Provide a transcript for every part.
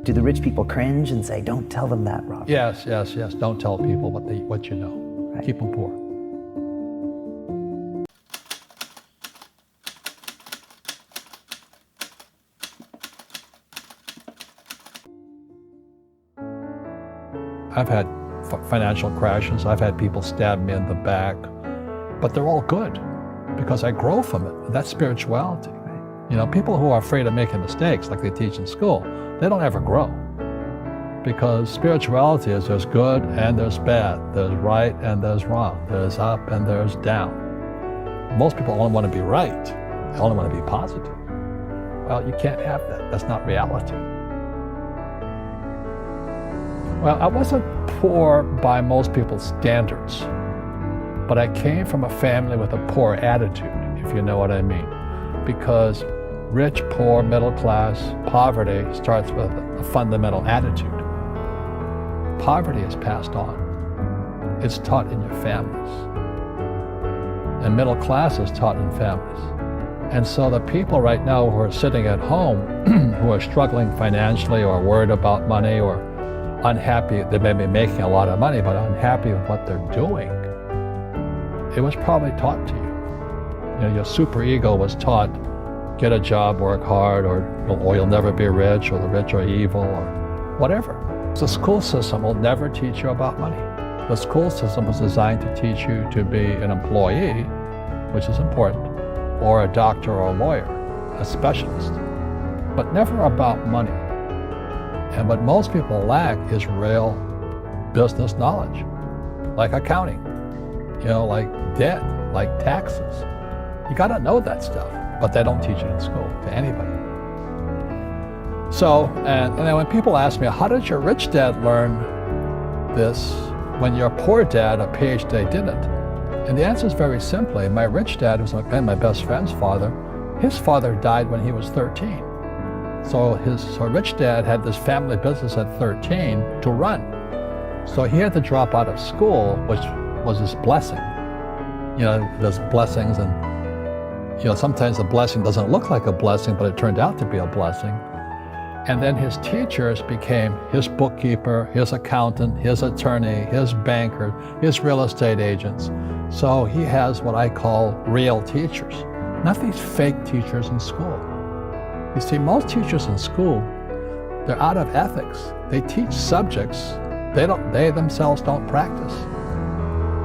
Do the rich people cringe and say, don't tell them that, Rob? Yes. Don't tell people what you know. Right. Keep them poor. I've had financial crashes. I've had people stab me in the back, but they're all good because I grow from it. That's spirituality. Right. You know, people who are afraid of making mistakes, like they teach in school, they don't ever grow. Because spirituality is there's good and there's bad, there's right and there's wrong, there's up and there's down. Most people only want to be right, they only want to be positive. Well, you can't have that, that's not reality. Well, I wasn't poor by most people's standards, but I came from a family with a poor attitude, if you know what I mean. Because rich, poor, middle class, poverty starts with a fundamental attitude. Poverty is passed on. It's taught in your families. And middle class is taught in families. And so the people right now who are sitting at home, who are struggling financially or worried about money or unhappy, they may be making a lot of money, but unhappy with what they're doing, it was probably taught to you. You know, your superego was taught, get a job, work hard, or you'll never be rich, or the rich are evil, or whatever. The school system will never teach you about money. The school system was designed to teach you to be an employee, which is important, or a doctor or a lawyer, a specialist, but never about money. And what most people lack is real business knowledge, like accounting, you know, like debt, like taxes. You gotta know that stuff, but they don't teach it in school to anybody. So, and then when people ask me, how did your rich dad learn this when your poor dad, a PhD, didn't? And the answer is very simply, my rich dad, who's my best friend's father, his father died when he was 13. So rich dad had this family business at 13 to run. So he had to drop out of school, which was his blessing. You know, there's blessings and, you know, sometimes the blessing doesn't look like a blessing, but it turned out to be a blessing. And then his teachers became his bookkeeper, his accountant, his attorney, his banker, his real estate agents. So he has what I call real teachers, not these fake teachers in school. You see, most teachers in school, they're out of ethics. They teach subjects they themselves don't practice.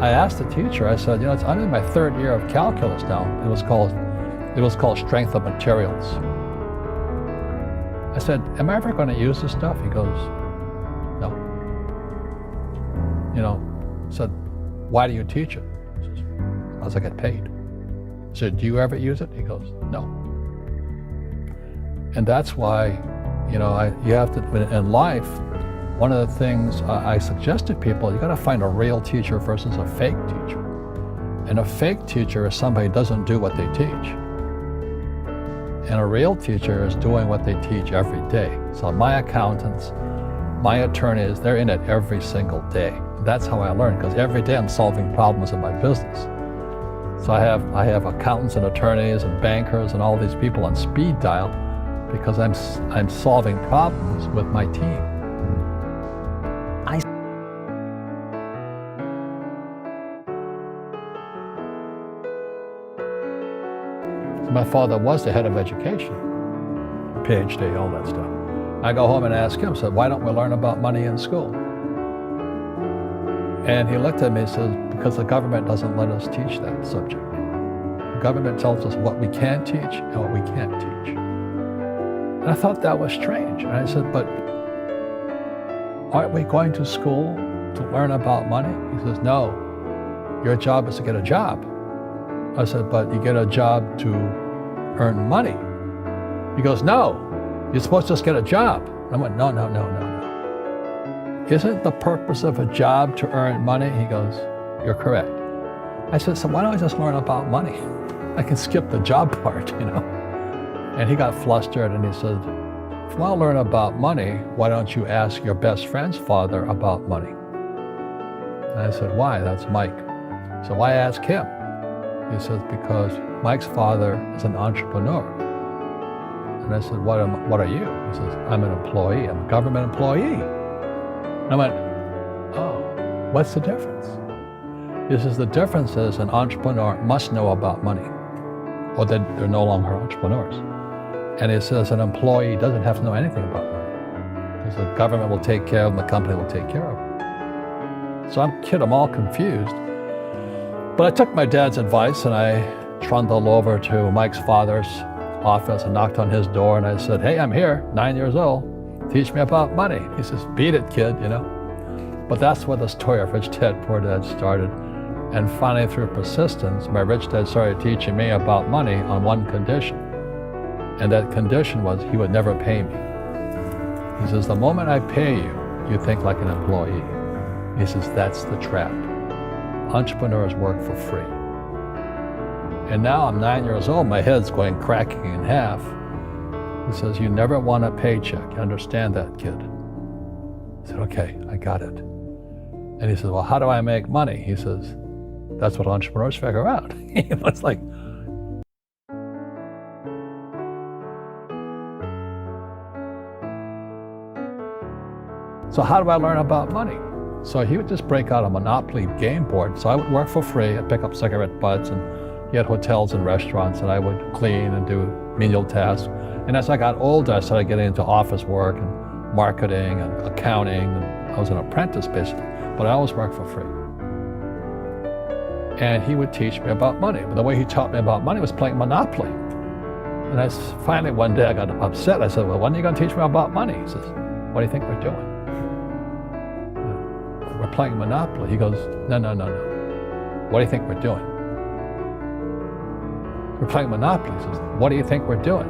I asked the teacher, I said, you know, I'm in my third year of calculus now. It was called strength of materials. I said, am I ever going to use this stuff? He goes, no. You know, I said, why do you teach it? He says, as I get paid. I said, do you ever use it? He goes, no. And that's why, you know, you have to, in life, one of the things I suggest to people, you got to find a real teacher versus a fake teacher. And a fake teacher is somebody who doesn't do what they teach. And a real teacher is doing what they teach every day. So my accountants, my attorneys, they're in it every single day. That's how I learn, because every day I'm solving problems in my business. So I have accountants and attorneys and bankers and all these people on speed dial because I'm solving problems with my team. My father was the head of education, PhD, all that stuff. I go home and ask him, said, why don't we learn about money in school? And he looked at me and said, because the government doesn't let us teach that subject. The government tells us what we can teach and what we can't teach. And I thought that was strange. And I said, but aren't we going to school to learn about money? He says, no, your job is to get a job. I said, but you get a job to earn money. He goes, no, you're supposed to just get a job. And I went, no. Isn't the purpose of a job to earn money? He goes, you're correct. I said, so why don't I just learn about money? I can skip the job part, you know. And he got flustered and he said, if you want to learn about money, why don't you ask your best friend's father about money? And I said, why? That's Mike. So why ask him? He says, because Mike's father is an entrepreneur. And I said, what are you? He says, I'm an employee. I'm a government employee. And I went, oh, what's the difference? He says, the difference is an entrepreneur must know about money, or they're no longer entrepreneurs. And he says an employee doesn't have to know anything about money, because the government will take care of them, the company will take care of them. So I'm all confused. But I took my dad's advice and I trundled over to Mike's father's office and knocked on his door and I said, hey, I'm here, 9 years old. Teach me about money. He says, beat it, kid, you know. But that's where the story of Rich Dad, Poor Dad started. And finally, through persistence, my rich dad started teaching me about money on one condition. And that condition was he would never pay me. He says, the moment I pay you, you think like an employee. He says, that's the trap. Entrepreneurs work for free. And now I'm 9 years old, my head's going cracking in half. He says, you never want a paycheck. You understand that, kid? I said, okay, I got it. And he says, well, how do I make money? He says, that's what entrepreneurs figure out. It's like, so how do I learn about money? So he would just break out a Monopoly game board. So I would work for free. I'd pick up cigarette butts, and he had hotels and restaurants, and I would clean and do menial tasks. And as I got older, I started getting into office work and marketing and accounting, and I was an apprentice basically, but I always worked for free. And he would teach me about money. But the way he taught me about money was playing Monopoly. And finally one day I got upset. I said, well, when are you going to teach me about money? He says, what do you think we're doing? We're playing Monopoly. He goes, no. What do you think we're doing? We're playing Monopoly. He says, what do you think we're doing?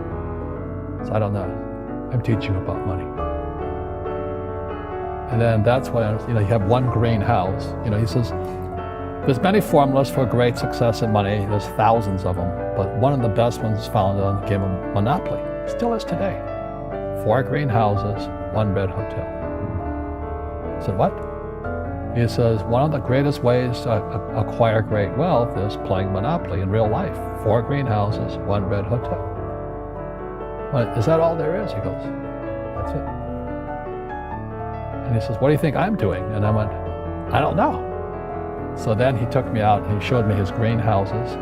I said, I don't know. I'm teaching you about money. And then that's why, you have one green house. He says, there's many formulas for great success in money. There's thousands of them. But one of the best ones is found on the game of Monopoly. Still is today. 4 green houses, 1 red hotel. I said, what? He says, one of the greatest ways to acquire great wealth is playing Monopoly in real life. 4 green houses, 1 red hotel. Well, is that all there is? He goes, that's it. And he says, what do you think I'm doing? And I went, I don't know. So then he took me out and he showed me his greenhouses.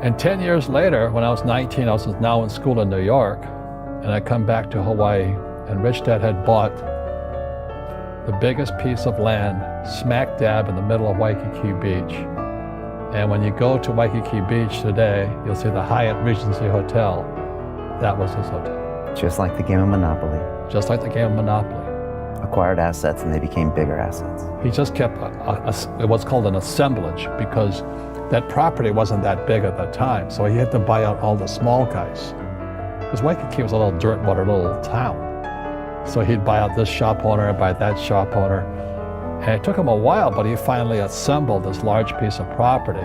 And 10 years later, when I was 19, I was now in school in New York, and I come back to Hawaii, and Rich Dad had bought the biggest piece of land smack dab in the middle of Waikiki Beach. And when you go to Waikiki Beach today, you'll see the Hyatt Regency Hotel. That was his hotel. Just like the game of Monopoly. Just like the game of Monopoly. Acquired assets and they became bigger assets. He just kept what's called an assemblage, because that property wasn't that big at the time. So he had to buy out all the small guys. Because Waikiki was a little dirt water little town. So he'd buy out this shop owner, buy that shop owner. And it took him a while, but he finally assembled this large piece of property.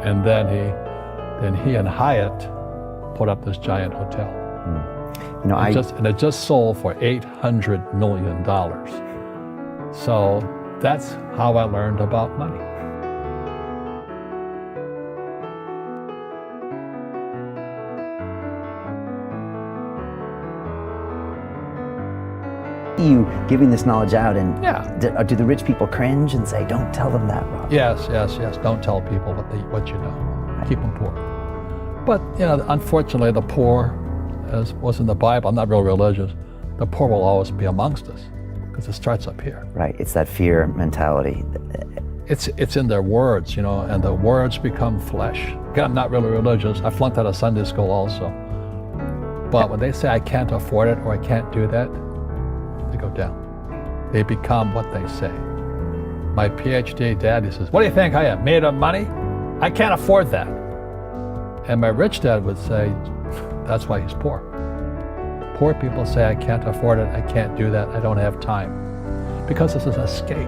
And then he and Hyatt put up this giant hotel. And it just sold for $800 million. So that's how I learned about money. You giving this knowledge out, and yeah. Do the rich people cringe and say, don't tell them that, Rob? Yes. Don't tell people what you know. Keep them poor. But, unfortunately, the poor, as was in the Bible, I'm not real religious, the poor will always be amongst us, because it starts up here. Right, it's that fear mentality. It's in their words, and the words become flesh. Again, I'm not really religious. I flunked out of Sunday school also. But when they say I can't afford it or I can't do that, they go down. They become what they say. My PhD daddy says, what do you think I am, made of money? I can't afford that. And my rich dad would say, that's why he's poor. Poor people say, I can't afford it, I can't do that, I don't have time. Because this is an escape.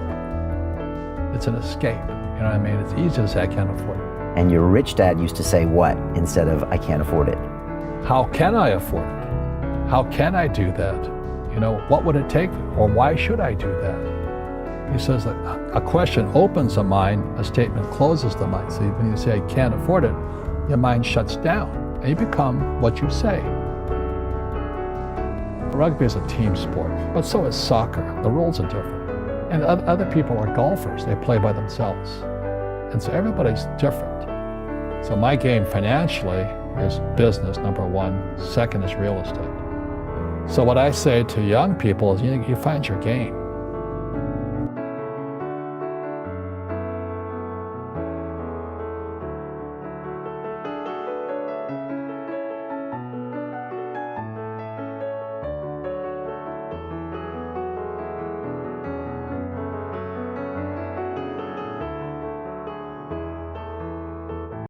It's an escape. You know what I mean? It's easy to say, I can't afford it. And your rich dad used to say what instead of, I can't afford it? How can I afford it? How can I do that? What would it take, or why should I do that? He says that a question opens the mind, a statement closes the mind. So when you say, I can't afford it, your mind shuts down, and you become what you say. Rugby is a team sport, but so is soccer. The rules are different. And other people are golfers. They play by themselves. And so everybody's different. So my game financially is business, number one. Second is real estate. So what I say to young people is you find your game.